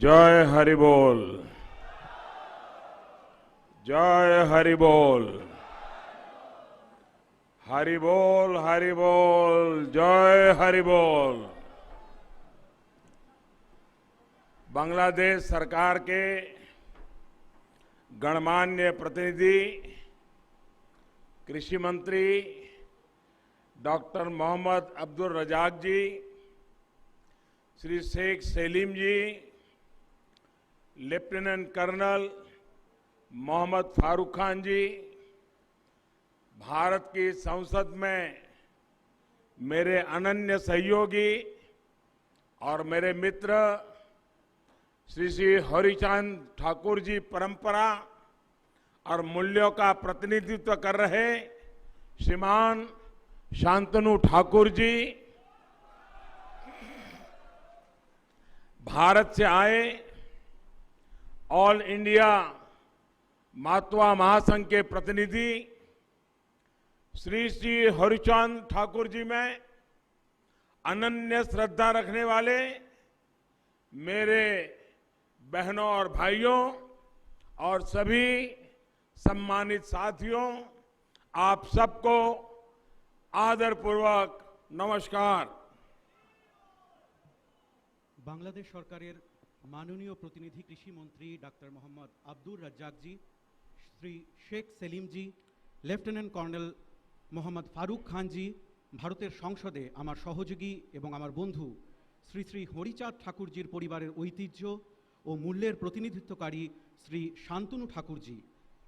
जय हरि बोल, जय हरि बोल, हरि बोल, हरि बोल, जय हरि बोल। बांग्लादेश सरकार के गणमान्य प्रतिनिधि कृषि मंत्री डॉक्टर मोहम्मद अब्दुल रजाक जी, श्री शेख सलीम जी, लेफ्टिनेंट कर्नल मोहम्मद फारूक खान जी, भारत की संसद में मेरे अनन्य सहयोगी और मेरे मित्र श्री श्री हरिचांद ठाकुर जी, परंपरा और मूल्यों का प्रतिनिधित्व कर रहे श्रीमान शांतनु ठाकुर जी, भारत से आए ऑल इंडिया मातवा महासंघ के प्रतिनिधि श्री श्री हरिचांद ठाकुर जी में अनन्य श्रद्धा रखने वाले मेरे बहनों और भाइयों और सभी सम्मानित साथियों, आप सबको आदरपूर्वक नमस्कार। बांग्लादेश सरकारेर माननीय प्रतिनिधि कृषि मंत्री डॉक्टर मोहम्मद अब्दुल रज्जाक जी, श्री शेख सलीम जी, लेफ्टिनेंट कर्नल मोहम्मद फारूक खान जी, भारतेर संसदे आमार सहयोगी एवं आमार बंधु श्री श्री हरिचाँद ठाकुरजीर परिवारेर ऐतिह्य और मूल्येर प्रतिनिधित्वकारी श्री शांतनु ठाकुर जी,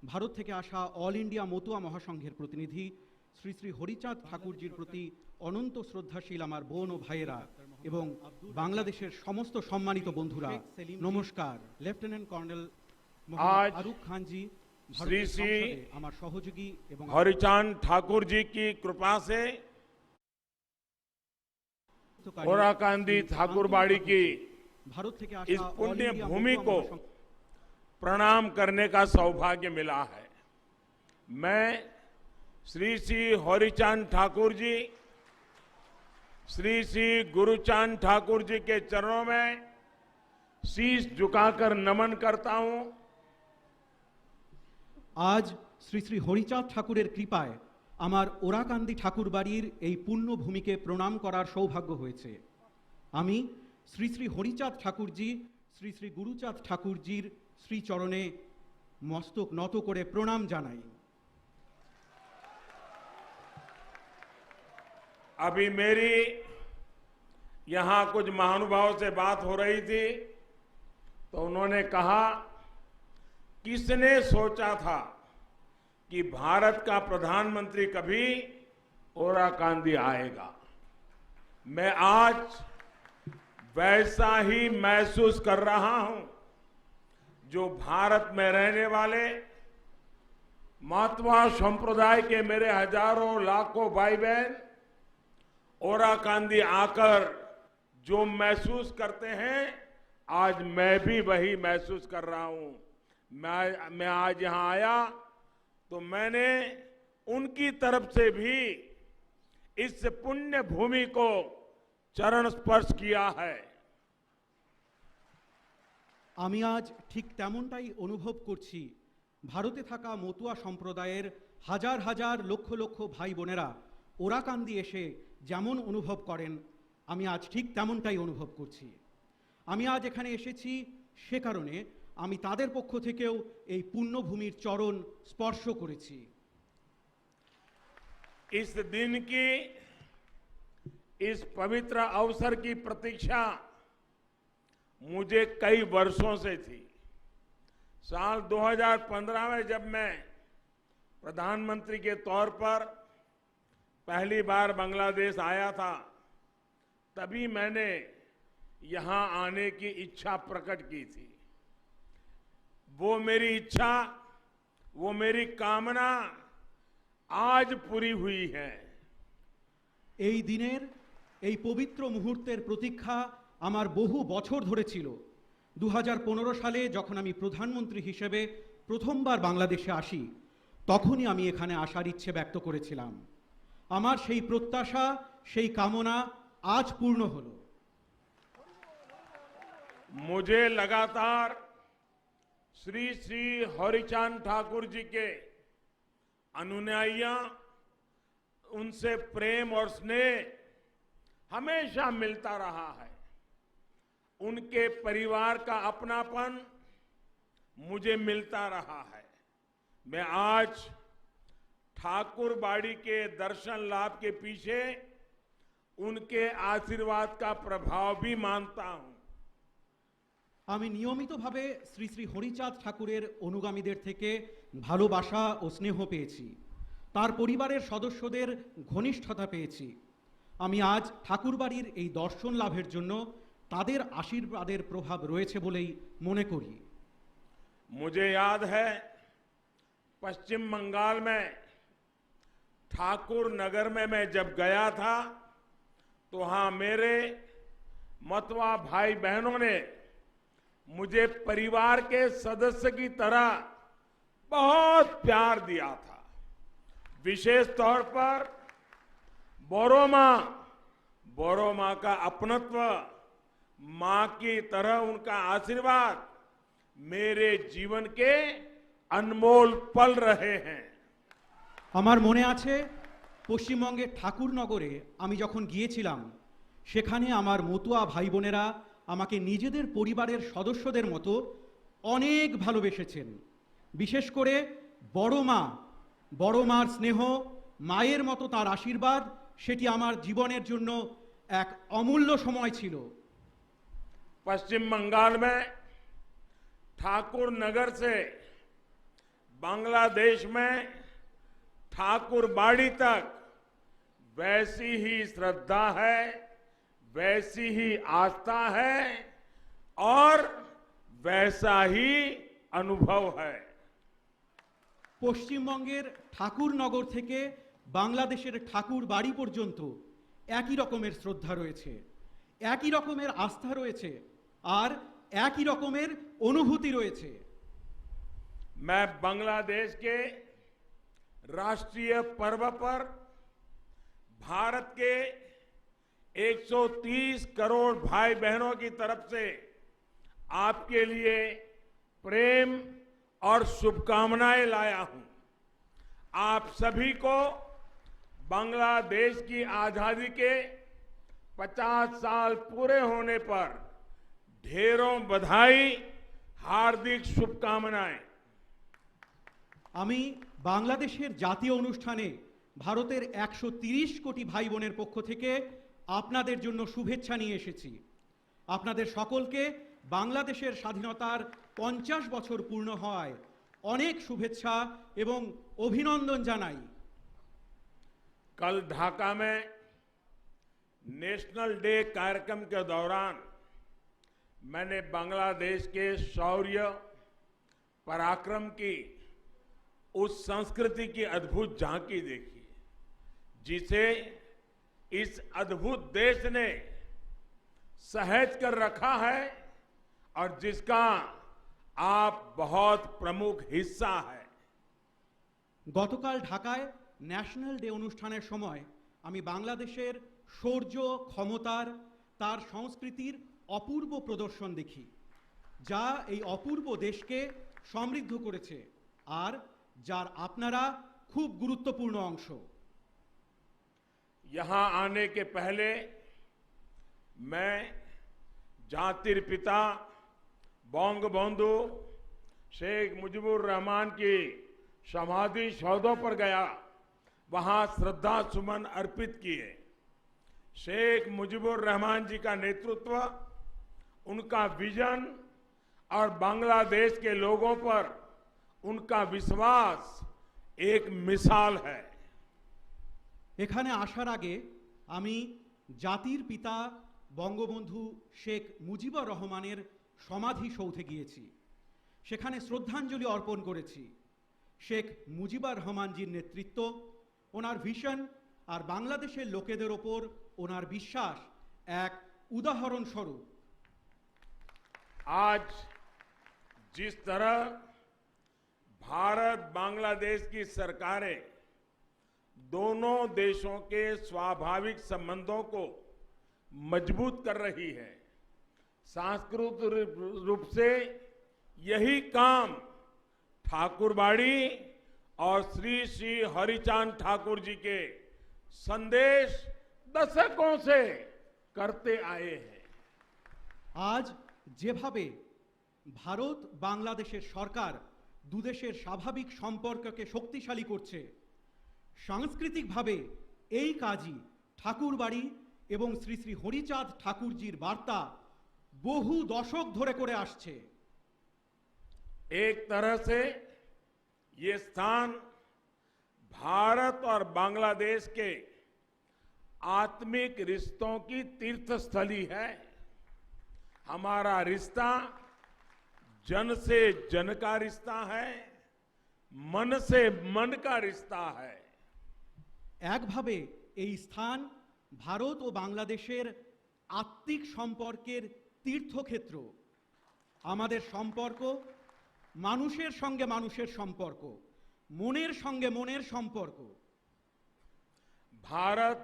भारत थेके आसा ऑल इंडिया मतुआ महासंघेर प्रतिनिधि श्री श्री हरिचाँद ठाकुरजीर प्रति अनंत श्रद्धाशील आमार बोन और भाइयेरा एवं बांग्लादेशेर समस्त सम्मानित बंधुरा नमस्कार। लेफ्टिनेंट कर्नल मोहम्मद फारूक खान जी, श्री श्री आमार सहयोगी एवं हरिचांद ठाकुर जी की कृपा से ओराकांदी ठाकुरबाड़ी की भारत थेके इस आसा पुण्य भूमि को प्रणाम करने का सौभाग्य मिला है। मैं श्री श्री हरिचांद ठाकुर जी, श्री श्री गुरुचांद ठाकुर जी के चरणों में शीश झुकाकर नमन करता हूं। आज श्री श्री हरिचाँद ठाकुरेर कृपाय आमार ओराकांदी ठाकुर बाड़ीर এই पुण्य भूमिके प्रणाम करार सौभाग्य হয়েছে। আমি श्री श्री हरिचाँद ठाकुरजी, श्री श्री गुरुचाँद ठाकुरजीर श्रीचरणे मस्तक নত করে प्रणाम জানাই। अभी मेरी यहां कुछ महानुभावों से बात हो रही थी तो उन्होंने कहा, किसने सोचा था कि भारत का प्रधानमंत्री कभी ओराकांदी आएगा। मैं आज वैसा ही महसूस कर रहा हूं जो भारत में रहने वाले मातवा संप्रदाय के मेरे हजारों लाखों भाई बहन ओराकांदी आकर जो महसूस करते हैं, आज मैं भी वही महसूस कर रहा हूं। मैं आज यहां आया तो मैंने उनकी तरफ से भी इस पुण्य भूमि को चरण स्पर्श किया है। আমি আজ ঠিক তেমনটাই অনুভব করছি। ভারতে থাকা মতুয়া সম্প্রদায়ের হাজার হাজার লক্ষ লক্ষ ভাই বোনেরা ওরাকান্দি এসে যেমন অনুভব করেন, আমি আজ ঠিক তেমনটাই অনুভব করছি। আমি আজ এখানে এসেছি সে কারণে আমি তাদের পক্ষ থেকেও এই পুণ্যভূমির চরণ স্পর্শ করেছি। इस दिन की, इस पवित्र अवसर की प्रतीक्षा मुझे कई वर्षों से थी। साल 2015 में जब मैं प्रधानमंत्री के तौर पर पहली बार बांग्लादेश आया था, तभी मैंने यहां आने की इच्छा प्रकट की थी। वो मेरी इच्छा, वो मेरी कामना आज पूरी हुई है। এই দিনের এই পবিত্র মুহূর্তের প্রতীক্ষা আমার বহু বছর ধরে ছিল। 2015 সালে যখন আমি প্রধানমন্ত্রী হিসেবে প্রথমবার বাংলাদেশে আসি, তখনই আমি এখানে আসার ইচ্ছে ব্যক্ত করেছিলাম। আমার সেই প্রত্যাশা, সেই কামনা আজ পূর্ণ হলো। मुझे लगातार श्री श्री हरिचांद ठाकुर जी के अनुयायियां, उनसे प्रेम और स्नेह हमेशा मिलता रहा है। उनके परिवार का अपनापन मुझे मिलता रहा है। मैं आज ठाकुरबाड़ी के दर्शन लाभ के पीछे उनके आशीर्वाद का प्रभाव भी मानता हूं। আমি নিয়মিতভাবে শ্রী শ্রী হরিচাঁদ ঠাকুরের অনুগামীদের থেকে ভালোবাসা ও স্নেহ পেয়েছি, তার পরিবারের সদস্যদের ঘনিষ্ঠতা পেয়েছি। আমি আজ ঠাকুরবাড়ির এই দর্শন লাভের জন্য তাদের আশীর্বাদের প্রভাব রয়েছে বলেই মনে করি। मुझे याद है पश्चिम बंगाल में ठाकुर नगर में मैं जब गया था तो वहां मेरे मतवा भाई बहनों ने मुझे परिवार के सदस्य की तरह बहुत प्यार दिया था। विशेष तौर पर बोरो मां का अपनत्व, मां की तरह उनका आशीर्वाद मेरे जीवन के अनमोल पल रहे हैं। আমার মনে আছে পশ্চিমবঙ্গের ঠাকুরনগরে আমি যখন গিয়েছিলাম, সেখানে আমার মতুয়া ভাই বোনেরা আমাকে নিজেদের পরিবারের সদস্যদের মতো অনেক ভালোবেসেছেন। বিশেষ করে বড় মার স্নেহ, মায়ের মতো তার আশীর্বাদ, সেটি আমার জীবনের জন্য এক অমূল্য সময় ছিল। पश्चिम बंगाल में ठाकुर नगर से बांग्लादेश में ठाकुरबाड़ी तक वैसी ही श्रद्धा है, वैसी ही आस्था है और वैसा ही अनुभव है। পশ্চিমবঙ্গের ঠাকুরনগর থেকে বাংলাদেশের ঠাকুরবাড়ি পর্যন্ত একই রকমের শ্রদ্ধা রয়েছে, একই রকমের আস্থা রয়েছে আর একই রকমের অনুভূতি রয়েছে। मैं बांग्लादेश के राष्ट्रीय पर्व पर भारत के 130 करोड़ भाई बहनों की तरफ से आपके लिए प्रेम और शुभकामनाएं लाया हूं। आप सभी को बांग्लादेश की आजादी के 50 साल पूरे होने पर ढेरों बधाई, हार्दिक शुभकामनाएं। আমি বাংলাদেশের জাতীয় অনুষ্ঠানে ভারতের 130 কোটি ভাই বোনের পক্ষ থেকে আপনাদের জন্য শুভেচ্ছা নিয়ে এসেছি। আপনাদের সকলকে বাংলাদেশের স্বাধীনতার 50 বছর পূর্ণ হওয়ায় অনেক শুভেচ্ছা এবং অভিনন্দন জানাই। कल ढाका में नेशनल डे कार्यक्रम के दौरान मैंने बांग्लादेश के शौर्य, पराक्रम की उस संस्कृति की अद्भुत झांकी देखी जिसे इस अद्भुत देश ने सहेज कर रखा है और जिसका आप बहुत प्रमुख हिस्सा है। গতকাল ঢাকায় ন্যাশনাল ডে অনুষ্ঠানের সময় আমি বাংলাদেশের শৌর্য, ক্ষমতার, তার সংস্কৃতির অপূর্ব প্রদর্শন দেখি, যা এই অপূর্ব দেশকে সমৃদ্ধ করেছে আর যার আপনারা খুব গুরুত্বপূর্ণ অংশ। यहां आने के पहले मैं जातिर पिता बंगबंधु शेख मुजीबुर रहमान की समाधि सौधों पर गया, वहां श्रद्धा सुमन अर्पित किए। शेख मुजीबुर रहमान जी का नेतृत्व, उनका विजन और बांग्लादेश के लोगों पर उनका विश्वास एक मिसाल है। এখানে আসার আগে আমি জাতির পিতা বঙ্গবন্ধু শেখ মুজিবুর রহমানের সমাধি সৌধে গিয়েছি, সেখানে শ্রদ্ধাঞ্জলি অর্পণ করেছি। শেখ মুজিবুর রহমানজির নেতৃত্ব, ওনার ভিশন আর বাংলাদেশের লোকেদের ওপর ওনার বিশ্বাস এক উদাহরণ স্বরূপ। आज जिस तरह भारत बांग्लादेश की सरकारें दोनों देशों के स्वाभाविक संबंधों को मजबूत कर रही है, सांस्कृतिक रूप से यही काम ठाकुरबाड़ी और श्री श्री हरिचांद ठाकुर जी के संदेश दशकों से करते आए हैं। আজ যেভাবে ভারত বাংলাদেশের সরকার দুদেশের স্বাভাবিক সম্পর্ককে শক্তিশালী করছে, সাংস্কৃতিকভাবে এই কাজই ঠাকুরবাড়ি এবং শ্রী শ্রী হরিচাঁদ ঠাকুরজির বার্তা বহু দশক ধরে করে আসছে। एक तरह से ये स्थान भारत और बांग्लादेश के आत्मिक रिश्तों की तीर्थस्थली है। हमारा रिश्ता जन से जन का रिश्ता है, मन से मन का रिश्ता है। একভাবে এই স্থান ভারত ও বাংলাদেশের আত্মিক সম্পর্কের তীর্থক্ষেত্র। আমাদের সম্পর্ক মানুষের সঙ্গে মানুষের সম্পর্ক, মনের সঙ্গে মনের সম্পর্ক। भारत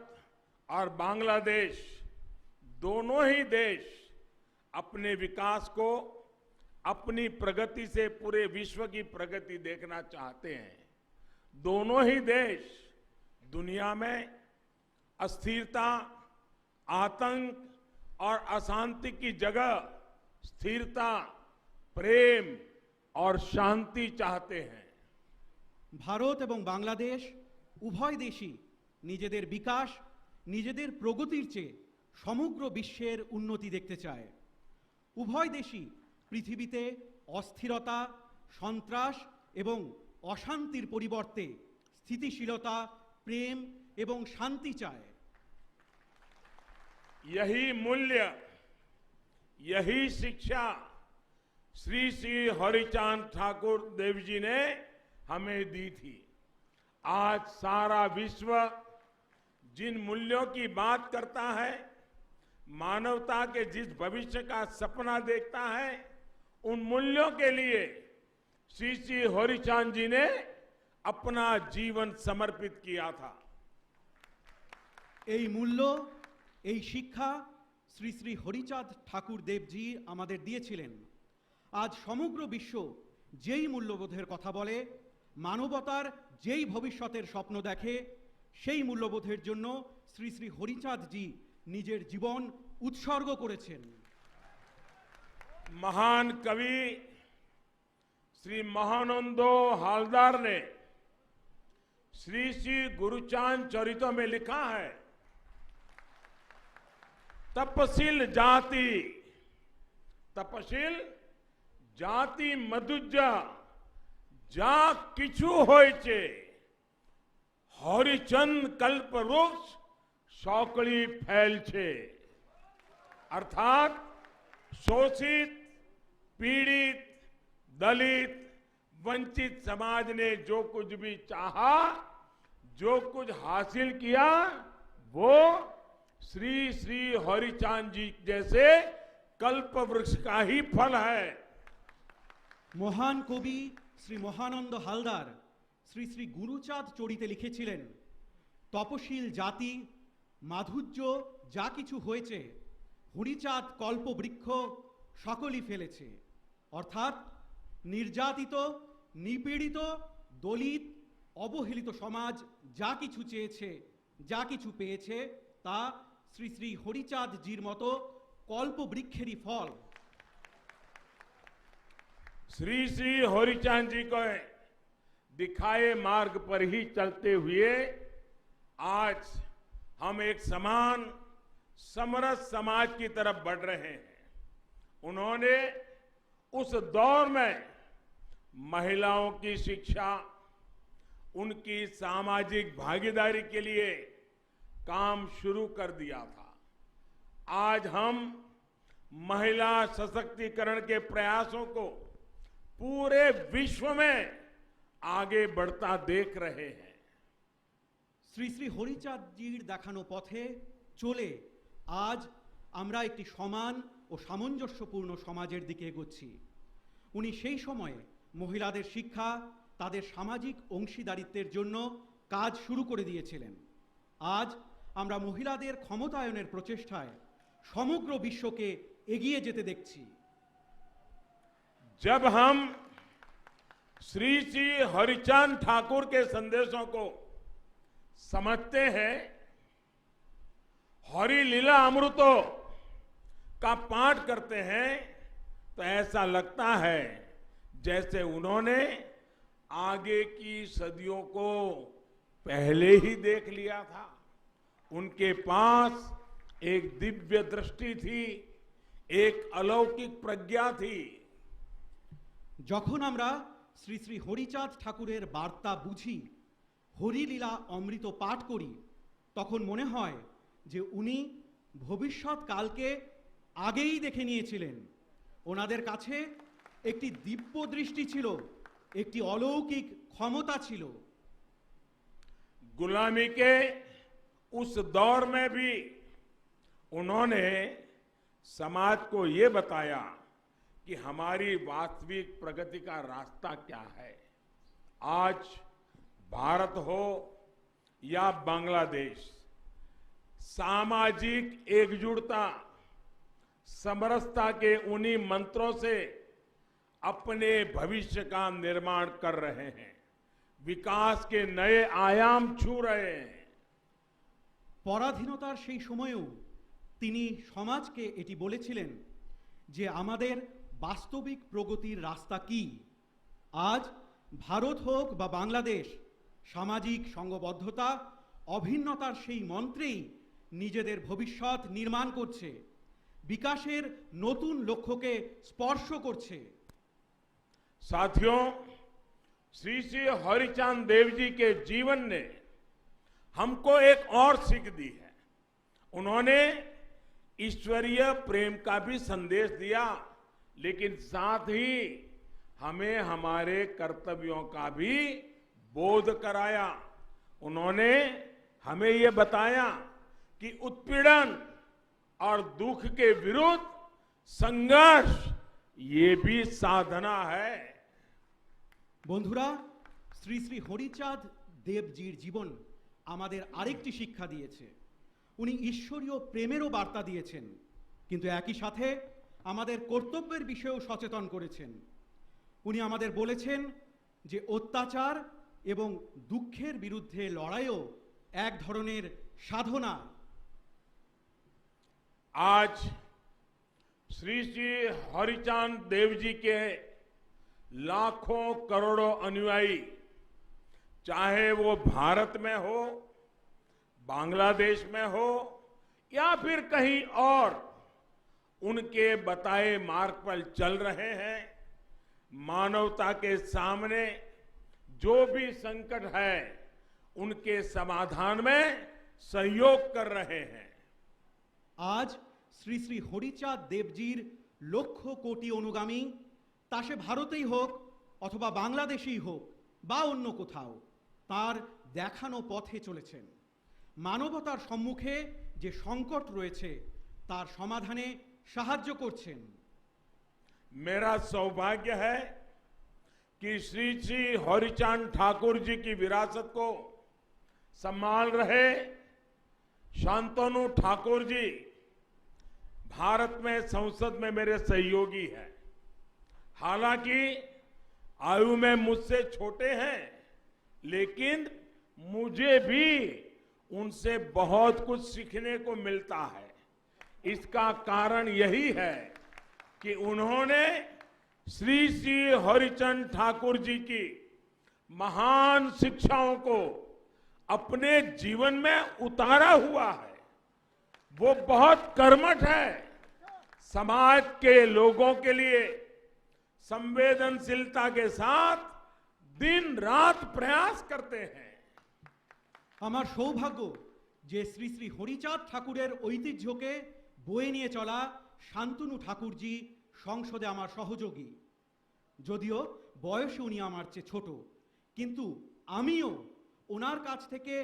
और बांग्लादेश दोनों ही देश अपने विकास को अपनी प्रगति से पूरे विश्व की प्रगति देखना चाहते हैं। दोनों ही देश दुनिया में अस्थिरता, आतंक और अशांति की जगह स्थिरता, प्रेम और शांति चाहते हैं। ভারত এবং বাংলাদেশ উভয় দেশই নিজেদের বিকাশ, নিজেদের প্রগতির চেয়ে সমগ্র বিশ্বের উন্নতি দেখতে চায়। উভয় দেশই পৃথিবীতে অস্থিরতা, সন্ত্রাস এবং অশান্তির পরিবর্তে স্থিতিশীলতা, প্রেম এবং শান্তি চায়। यही मूल्य, यही शिक्षा श्री श्री हरिचांद ठाकुर देव जी ने हमें दी थी। आज सारा विश्व जिन मूल्यों की बात करता है, मानवता के जिस भविष्य का सपना देखता है, उन मूल्यों के लिए श्री श्री हरिचांद जी ने अपना जीवन समर्पित किया था। এই মূল্য, এই শিক্ষা শ্রী শ্রী হরিচাঁদ ঠাকুর দেবজি আমাদের দিয়েছিলেন। আজ সমগ্র বিশ্ব যেই মূল্যবোধের কথা বলে, মানবতার যেই ভবিষ্যতের স্বপ্ন দেখে, সেই মূল্যবোধের জন্য শ্রী শ্রী হরিচাঁদজি নিজের জীবন উৎসর্গ করেছেন। महान कवि श्री महानंदो हालदार ने श्री श्री गुरुचांद चरितों में लिखा है, तपशील जाति मधुजा जा किछु होइचे, हरिचंद कल्प वृक्ष सौकड़ी फैल छे। अर्थात शोषित, पीड़ित, दलित, वंचित समाज ने जो कुछ भी चाहा, जो कुछ हासिल किया, वो श्री श्री हरिचांद जी जैसे कल्प वृक्ष का ही फल है। মহান কবি শ্রী মহানন্দ হালদার শ্রী শ্রী গুরুচাঁদ চরিতে লিখেছিলেন, তপশীল জাতি মাধুর্য যা কিছু হয়েছে, হরিচাঁদ কল্পবৃক্ষ সকলই ফেলেছে। অর্থাৎ নির্যাতিত, নিপীড়িত, দলিত, অবহেলিত সমাজ যা কিছু চেয়েছে, যা কিছু পেয়েছে, তা শ্রী শ্রী হরিচাঁদজির মতো কল্পবৃক্ষেরই ফল। श्री श्री हरिचांद जी को दिखाए मार्ग पर ही चलते हुए आज हम एक समान समरस समाज की तरफ बढ़ रहे हैं। उन्होंने उस दौर में महिलाओं की शिक्षा, उनकी सामाजिक भागीदारी के लिए काम शुरू कर दिया था। आज हम महिला सशक्तिकरण के प्रयासों को पूरे विश्व में आगे बढ़ता देख रहे हैं। শ্রী শ্রী হরিচাঁদজির দেখানো পথে চলে আজ আমরা একটি সমান ও সামঞ্জস্যপূর্ণ সমাজের দিকে এগোচ্ছি। উনি সেই সময়ে মহিলাদের শিক্ষা, তাদের সামাজিক অংশীদারিত্বের জন্য কাজ শুরু করে দিয়েছিলেন। আজ আমরা মহিলাদের ক্ষমতায়নের প্রচেষ্টায় সমগ্র বিশ্বকে এগিয়ে যেতে দেখছি। जब हम श्री श्री हरिचंद ठाकुर के संदेशों को समझते हैं, हरि लीला अमृतों का पाठ करते हैं, तो ऐसा लगता है जैसे उन्होंने आगे की सदियों को पहले ही देख लिया था। उनके पास एक दिव्य दृष्टि थी, एक अलौकिक प्रज्ञा थी। যখন আমরা শ্রী শ্রী হরিচাঁদ ঠাকুরের বার্তা বুঝি, হরিলীলা অমৃত পাঠ করি, তখন মনে হয় যে উনি ভবিষ্যৎকালকে আগেই দেখে নিয়েছিলেন। ওনাদের কাছে একটি দিব্য দৃষ্টি ছিল, একটি অলৌকিক ক্ষমতা ছিল। गुलामी के उस दौर में भी उन्होंने समाज को ये बताया कि हमारी वास्तविक प्रगति का रास्ता क्या है। आज भारत हो या बांग्लादेश, सामाजिक एकजुटता, समरसता के उन्हीं मंत्रों से अपने भविष्य का निर्माण कर रहे हैं, विकास के नए आयाम छू रहे हैं। পরাধীনতার সেই সময়েও তিনি সমাজকে এটি বলেছিলেন যে আমাদের বাস্তবিক প্রগতির রাস্তা কি। আজ ভারত হোক বা বাংলাদেশ, সামাজিক সংঘবদ্ধতা, অভিন্নতার সেই মন্ত্রেই নিজেদের ভবিষ্যৎ নির্মাণ করছে, বিকাশের নতুন লক্ষ্যকে স্পর্শ করছে। साथियों, श्री श्री हरिचंद देव जी के जीवन ने हमको एक और सीख दी है। उन्होंने ईश्वरीय प्रेम का भी संदेश दिया, लेकिन साथ ही हमें हमारे कर्तव्यों का भी बोध कराया। उन्होंने हमें ये बताया कि उत्पीड़न और दुख के विरुद्ध संघर्ष ये भी साधना है। বন্ধুরা, শ্রী শ্রী হরিচাঁদ দেবজির জীবন আমাদের আরেকটি শিক্ষা দিয়েছে। উনি ঈশ্বরীয় প্রেমেরও বার্তা দিয়েছেন, কিন্তু একই সাথে আমাদের কর্তব্যের বিষয়েও সচেতন করেছেন। উনি আমাদের বলেছেন যে অত্যাচার এবং দুঃখের বিরুদ্ধে লড়াইও এক ধরনের সাধনা। आज श्री श्री हरिचंद देव जी के लाखों करोड़ों अनुयायी, चाहे वो भारत में हो, बांग्लादेश में हो या फिर कहीं और, उनके बताए मार्ग पर चल रहे हैं। मानवता के सामने जो भी संकट है, उनके समाधान में सहयोग कर रहे हैं। আজ শ্রী শ্রী হরিচাঁদ দেবজির লক্ষ কোটি অনুগামী, তা সে ভারতেই হোক অথবা বাংলাদেশেই হোক বা অন্য কোথাও, তার দেখানো পথে চলেছেন। মানবতার সম্মুখে যে সংকট রয়েছে তার সমাধানে সাহায্য করছেন। मेरा सौभाग्य है कि श्री श्री हरिचंद ठाकुर जी की विरासत को संभाल रहे शांतनु ठाकुर जी भारत में संसद में मेरे सहयोगी हैं। हालांकि आयु में मुझसे छोटे हैं, लेकिन मुझे भी उनसे बहुत कुछ सीखने को मिलता है। इसका कारण यही है कि उन्होंने श्री श्री हरिचंद ठाकुर जी की महान शिक्षाओं को अपने जीवन में उतारा हुआ है। वो बहुत कर्मठ है, समाज के लोगों के लिए संवेदनशीलता के साथ दिन रात प्रयास करते हैं। আমার সৌভাগ্য যে শ্রী শ্রী হরিচাঁদ ঠাকুরের ঐতিহ্যকে বয়ে নিয়ে চলা শান্তনু ঠাকুরজি সংসদে আমার সহযোগী। যদিও বয়সে উনি আমার চেয়ে ছোট, কিন্তু আমিও ওনার কাছ থেকে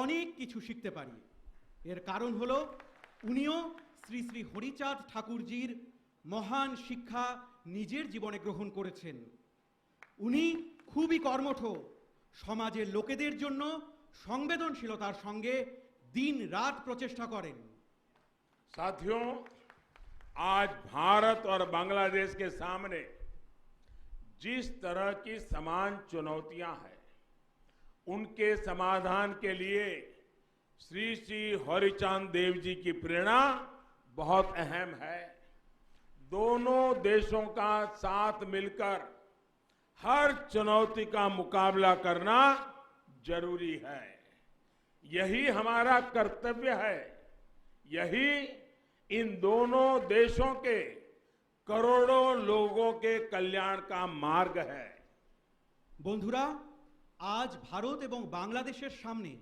অনেক কিছু শিখতে পারি। এর কারণ হলো উনিও শ্রী শ্রী হরিচাঁদ ঠাকুরজির মহান শিক্ষা নিজের জীবনে গ্রহণ করেছেন। উনি খুবই কর্মঠ, সমাজের লোকেদের জন্য সংবেদনশীলতার সঙ্গে দিন রাত প্রচেষ্টা করেন। साथियों, आज भारत और बांग्लादेश के सामने जिस तरह की समान चुनौतियां हैं, उनके समाधान के लिए श्री श्री हरिचांद देव जी की प्रेरणा बहुत अहम है। दोनों देशों का साथ मिलकर हर चुनौती का मुकाबला करना जरूरी है। यही हमारा कर्तव्य है। यही इन दोनों देशों के करोड़ों लोगों के कल्याण का मार्ग है। বন্ধুরা, আজ ভারত এবং বাংলাদেশের সামনে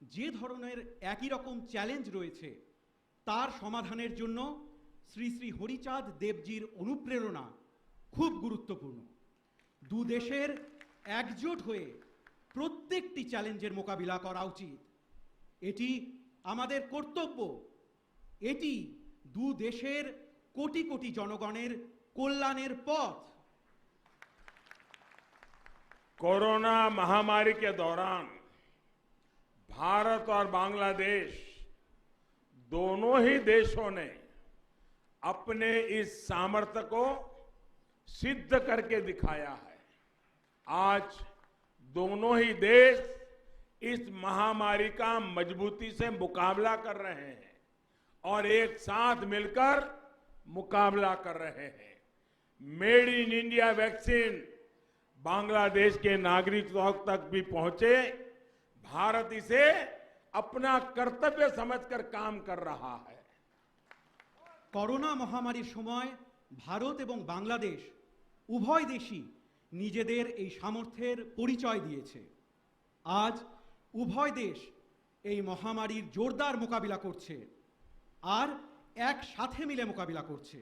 যে ধরনের একই রকম চ্যালেঞ্জ রয়েছে তার সমাধানের জন্য শ্রী শ্রী হরিচাঁদ দেবজির অনুপ্রেরণা খুব গুরুত্বপূর্ণ। দু দেশের একজোট হয়ে প্রত্যেকটি চ্যালেঞ্জের মোকাবিলা করা উচিত। এটি আমাদের কর্তব্য। এটি দু দেশের কোটি কোটি জনগণের কল্যাণের পথ। कोरोना महामारी के दौरान भारत और बांग्लादेश दोनों ही देशों ने अपने इस सामर्थ्य को सिद्ध करके दिखाया है। आज दोनों ही देश इस महामारी का मजबूती से मुकाबला कर रहे हैं और एक साथ मिलकर मुकाबला कर रहे हैं। Made in India vaccine Bangladesh के नागरिकों तक भी पहुंचे, भारत इसे अपना कर्तव्य समझकर काम कर रहा है। করোনা মহামারীর সময় ভারত এবং বাংলাদেশ উভয় দেশই নিজেদের এই সামর্থ্যের পরিচয় দিয়েছে। আজ উভয় দেশ এই মহামারীর জোরদার মোকাবিলা করছে আর একসাথে মিলে মোকাবিলা করছে।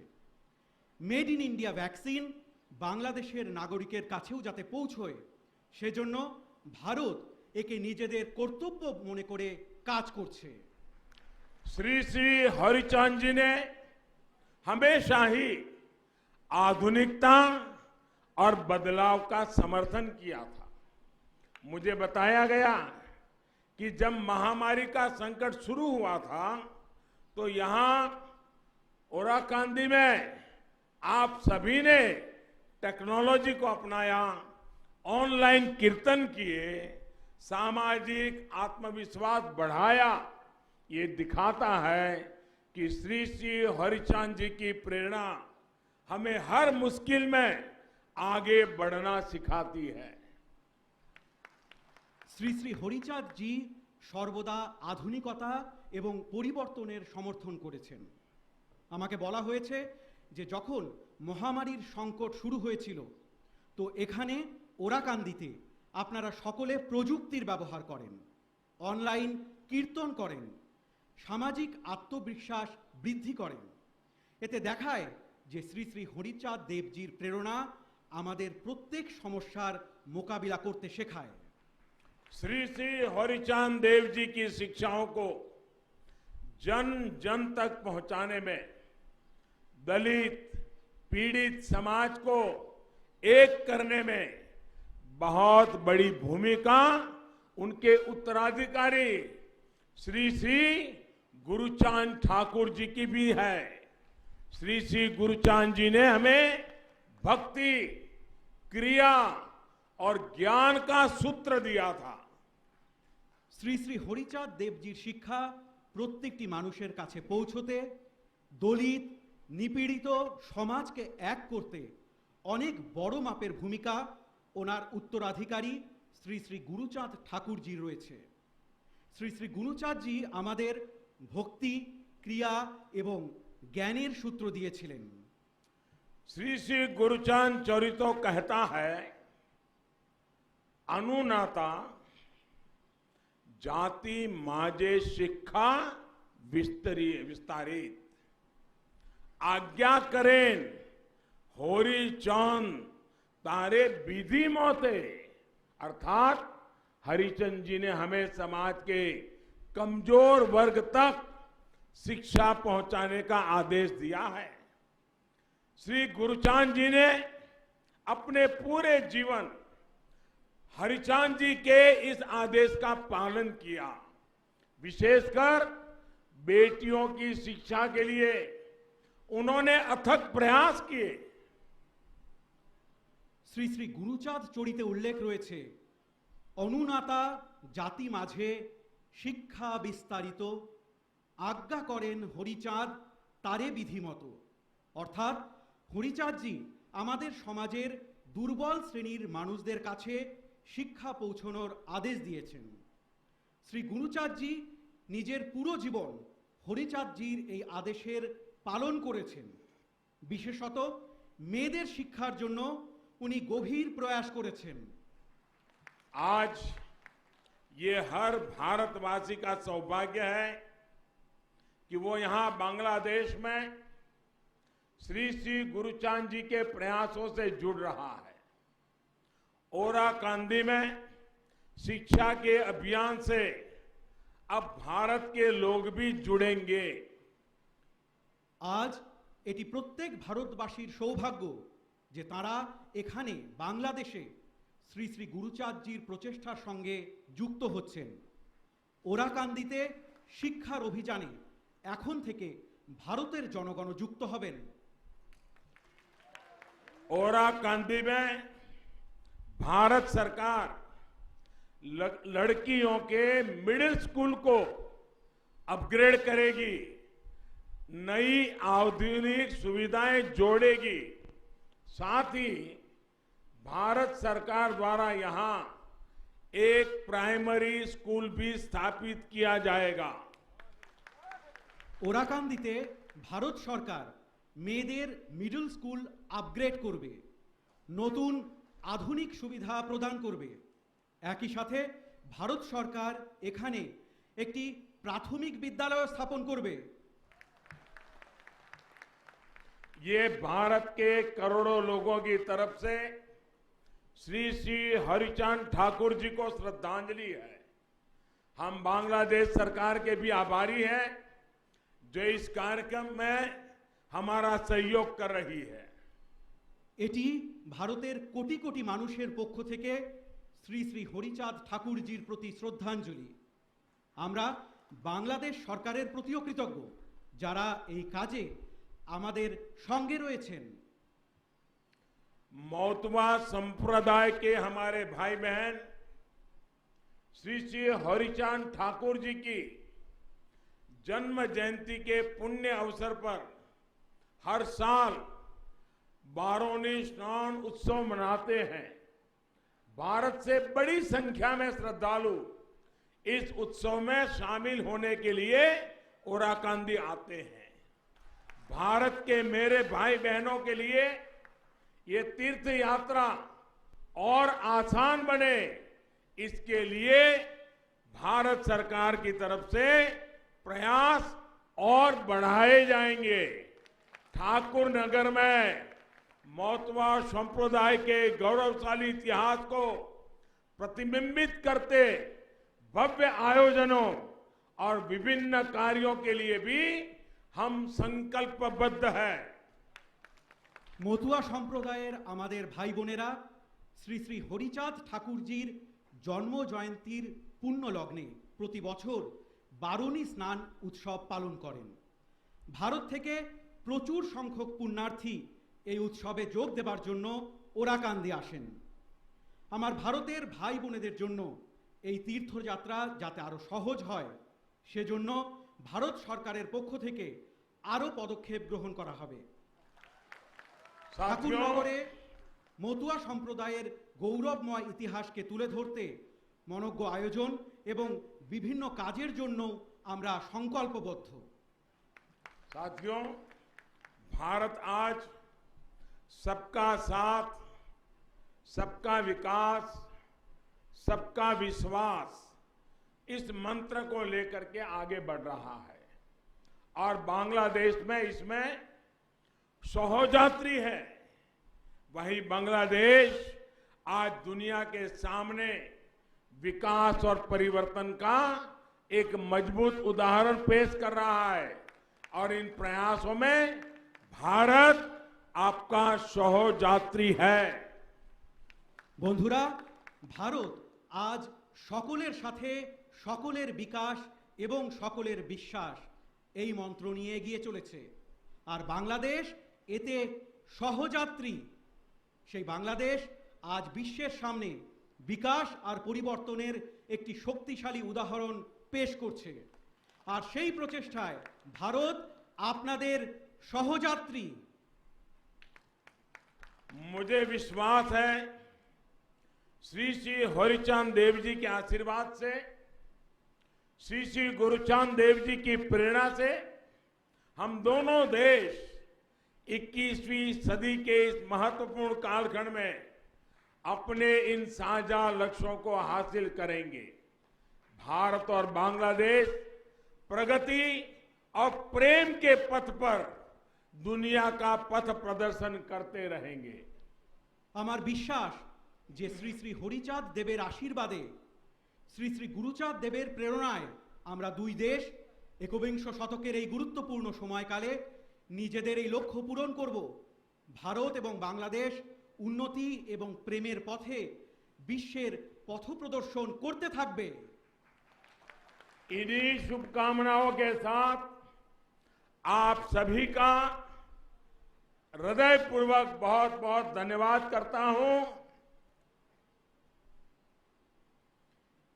মেড ইন ইন্ডিয়া ভ্যাকসিন বাংলাদেশের নাগরিকের কাছেও যাতে পৌঁছয় সেজন্য ভারত একে নিজেদের কর্তব্য মনে করে কাজ করছে। श्री श्री हरिचांद जी ने हमेशा ही आधुनिकता और बदलाव का समर्थन किया था। मुझे बताया गया कि जब महामारी का संकट शुरू हुआ था तो यहां ओराकांदी में आप सभी ने टेक्नोलॉजी को अपनाया, ऑनलाइन कीर्तन किए, सामाजिक आत्मविश्वास बढ़ाया। ये दिखाता है कि श्री श्री हरिचांद जी की प्रेरणा हमें हर मुश्किल में आगे बढ़ना सिखाती है। শ্রী শ্রী হরিচাঁদ জি সর্বদা আধুনিকতা এবং পরিবর্তনের সমর্থন করেছেন। আমাকে বলা হয়েছে যে যখন মহামারীর সংকট শুরু হয়েছিল তো এখানে ওরাকান্দিতে আপনারা সকলে প্রযুক্তির ব্যবহার করেন, অনলাইন কীর্তন করেন, সামাজিক আত্মবিশ্বাস বৃদ্ধি করেন। এতে দেখায় যে শ্রী শ্রী হরিচাঁদ দেবজির প্রেরণা আমাদের প্রত্যেক সমস্যার মোকাবিলা করতে শেখায়। श्री श्री हरिचांद देव जी की शिक्षाओं को जन जन तक पहुंचाने में दलित पीड़ित समाज को एक करने में बहुत बड़ी भूमिका उनके उत्तराधिकारी श्री श्री गुरुचांद ठाकुर जी की भी है। श्री श्री गुरुचांद जी ने हमें भक्ति, क्रिया और ज्ञान का सूत्र दिया था। শ্রী শ্রী হরিচাঁদ দেবজির শিক্ষা প্রত্যেকটি মানুষের কাছে পৌঁছতে, দলিত নিপীড়িত সমাজকে এক করতে অনেক বড় মাপের ভূমিকা ওনার উত্তরাধিকারী শ্রী শ্রী গুরুচাঁদ ঠাকুরজির রয়েছে। শ্রী শ্রী গুরুচাঁদজি আমাদের ভক্তি, ক্রিয়া এবং জ্ঞানের সূত্র দিয়েছিলেন। श्री श्री गुरुचांद चरितो कहता है, अनुनाता जाति माजे शिक्षा विस्तारित आज्ञा करें होरी चांद तारे विधि मोते। अर्थात हरिचंद जी ने हमें समाज के कमजोर वर्ग तक शिक्षा पहुंचाने का आदेश दिया है। श्री गुरुचांद जी ने अपने पूरे जीवन हरिचांद जी के इस आदेश का पालन किया। विशेषकर बेटियों की शिक्षा के लिए उन्होंने अथक प्रयास किए। শ্রী শ্রী গুরুচাঁদ চরিতে উল্লেখ রয়েছে, অনুনাতা জাতি মাঝে শিক্ষা বিস্তারিত, আজ্ঞা করেন হরিচাঁদ তারে বিধিমতো। অর্থাৎ হরিচাঁদজি আমাদের সমাজের দুর্বল শ্রেণীর মানুষদের কাছে শিক্ষা পৌঁছানোর আদেশ দিয়েছেন। শ্রী গুরুচাঁদজি নিজের পুরো জীবন হরিচাঁদজির এই আদেশের পালন করেছেন। বিশেষত মেয়েদের শিক্ষার জন্য উনি গভীর প্রয়াস করেছেন। आज ये हर भारतवासी का सौभाग्य है कि वो यहां बांग्लादेश में श्री श्री गुरुचांद जी के प्रयासों से जुड़ रहा है। ओराकांदी में शिक्षा के अभियान से अब भारत के लोग भी जुड़ेंगे। আজ এটি প্রত্যেক ভারতবাসীর সৌভাগ্য যে তারা এখানে বাংলাদেশে শ্রী শ্রী গুরুচাঁদজির প্রচেষ্টার সঙ্গে যুক্ত হচ্ছেন। ওরাকান্দিতে শিক্ষার অভিযানে এখন থেকে ভারতের জনগণ যুক্ত হবেন। ओराकांदी में भारत सरकार लड़कियों के मिडिल स्कूल को अपग्रेड करेगी, नई आधुनिक सुविधाएं जोड़ेगी। साथ ही भारत सरकार द्वारा यहां एक प्राइमरी स्कूल भी स्थापित किया जाएगा। ওরাকান্দিতে ভারত সরকার মেয়েদের মিডল স্কুল আপগ্রেড করবে, নতুন আধুনিক সুবিধা প্রদান করবে। একই সাথে ভারত সরকার এখানে একটি প্রাথমিক বিদ্যালয় স্থাপন করবে। ये भारत के करोड़ों लोगों की तरफ से श्री श्री हरिचांद ठाकुर जी को श्रद्धांजलि है। हम बांग्लादेश सरकार के भी आभारी हैं जो इस कार्यक्रम में हमारा सहयोग कर रही है। এটি ভারতের কোটি কোটি মানুষের পক্ষ থেকে শ্রী শ্রী হরিচাঁদ ঠাকুরজির প্রতি শ্রদ্ধাঞ্জলি। আমরা বাংলাদেশ সরকারের প্রতিও কৃতজ্ঞ যারা এই কাজে আমাদের সঙ্গে রয়েছেন। मौतवा संप्रदाय के हमारे भाई बहन श्री श्री हरिचांद ठाकुर जी की जन्म जयंती के पुण्य अवसर पर हर साल बारोनी स्नान उत्सव मनाते हैं। भारत से बड़ी संख्या में श्रद्धालु इस उत्सव में शामिल होने के लिए ओराकांदी आते हैं। भारत के मेरे भाई बहनों के लिए ये तीर्थ यात्रा और आसान बने, इसके लिए भारत सरकार की तरफ से प्रयास और बढ़ाए जाएंगे। ठाकुर नगर में मौतवा संप्रदाय के गौरवशाली इतिहास को प्रतिबिंबित करते भव्य आयोजनों और विभिन्न कार्यों के लिए भी हम संकल्पबद्ध हैं। মতুয়া সম্প্রদায়ের আমাদের ভাই বোনেরা শ্রী শ্রী হরিচাঁদ ঠাকুরজির জন্ম জয়ন্তীর পুণ্য লগ্নে প্রতি বছর বারুণী স্নান উৎসব পালন করেন। ভারত থেকে প্রচুর সংখ্যক পুণ্যার্থী এই উৎসবে যোগ দেবার জন্য ওরাকান্দি আসেন। আমার ভারতের ভাই বোনেদের জন্য এই তীর্থযাত্রা যাতে আরো সহজ হয় সেজন্য ভারত সরকারের পক্ষ থেকে আরো পদক্ষেপ গ্রহণ করা হবে। ঠাকুরনগরে মতুয়া সম্প্রদায়ের গৌরবময় ইতিহাসকে তুলে ধরতে মনজ্ঞ আয়োজন এবং বিভিন্ন কাজের জন্য আমরা সংকল্পবদ্ধ। साथियों, भारत आज सबका साथ, सबका विकास, सबका विश्वास इस मंत्र को लेकर के आगे बढ़ रहा है और बांग्लादेश में इसमें सहोजात्री है। वही बांग्लादेश आज दुनिया के सामने विकास और परिवर्तन का एक मजबूत उदाहरण पेश कर रहा है और इन प्रयासों में भारत आपका सहोजात्री है। বন্ধুরা, ভারত আজ সকলের সাথে সকলের বিকাশ এবং সকলের বিশ্বাস এই মন্ত্র নিয়ে এগিয়ে চলেছে। আর বাংলাদেশ এতে সহযাত্রী। সেই বাংলাদেশ আজ বিশ্বের সামনে বিকাশ আর পরিবর্তনের একটি শক্তিশালী উদাহরণ পেশ করছে। আর সেই প্রচেষ্টায় ভারত আপনাদের সহযাত্রী। मुझे विश्वास है श्री श्री हरिचांद देव जी के आशीर्वाद से, श्री श्री गुरुचांद देव जी की प्रेरणा से हम दोनों देश 21वीं सदी के इस महत्वपूर्ण कालखंड में अपने इन साझा लक्ष्यों को हासिल करेंगे। भारत और बांग्लादेश प्रगति और प्रेम के पथ पर दुनिया का पथ प्रदर्शन करते रहेंगे। আমার বিশ্বাস যে শ্রী শ্রী হরিচাঁদ দেবের আশীর্বাদে, শ্রী শ্রী গুরুচাঁদ দেবের প্রেরণায় আমরা দুই দেশ একবিংশ শতকের এই গুরুত্বপূর্ণ সময়কালে নিজেদের এই লক্ষ্য পূরণ করব। ভারত এবং বাংলাদেশ উন্নতি এবং প্রেমের পথে বিশ্বের পথপ্রদর্শন করতে থাকবে। इन्हीं शुभकामनाओं के साथ आप सभी का हृदयपूर्वक बहुत बहुत धन्यवाद करता हूं।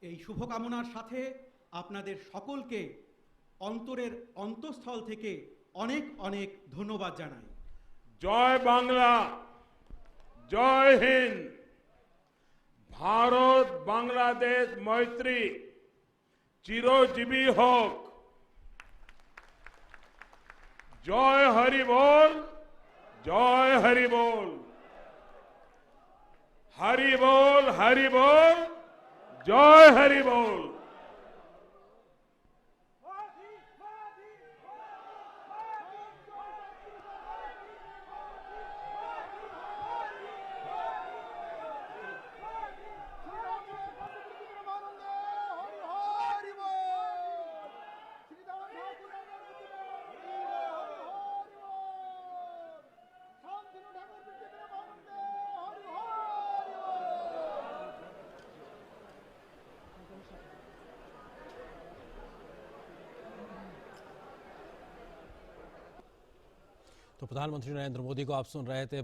এই শুভকামনার সাথে আপনাদের সকলকে অন্তরের অন্তঃস্থল থেকে অনেক অনেক ধন্যবাদ জানাই। জয় বাংলা, জয় হিন্দ। ভারত বাংলাদেশ মৈত্রী চিরজীবী হোক। জয় হরি বল, জয় হরি বল, হরি বল, হরি বল, জয় হরি বল। तो प्रधानमंत्री नरेंद्र मोदी को आप सुन रहे थे।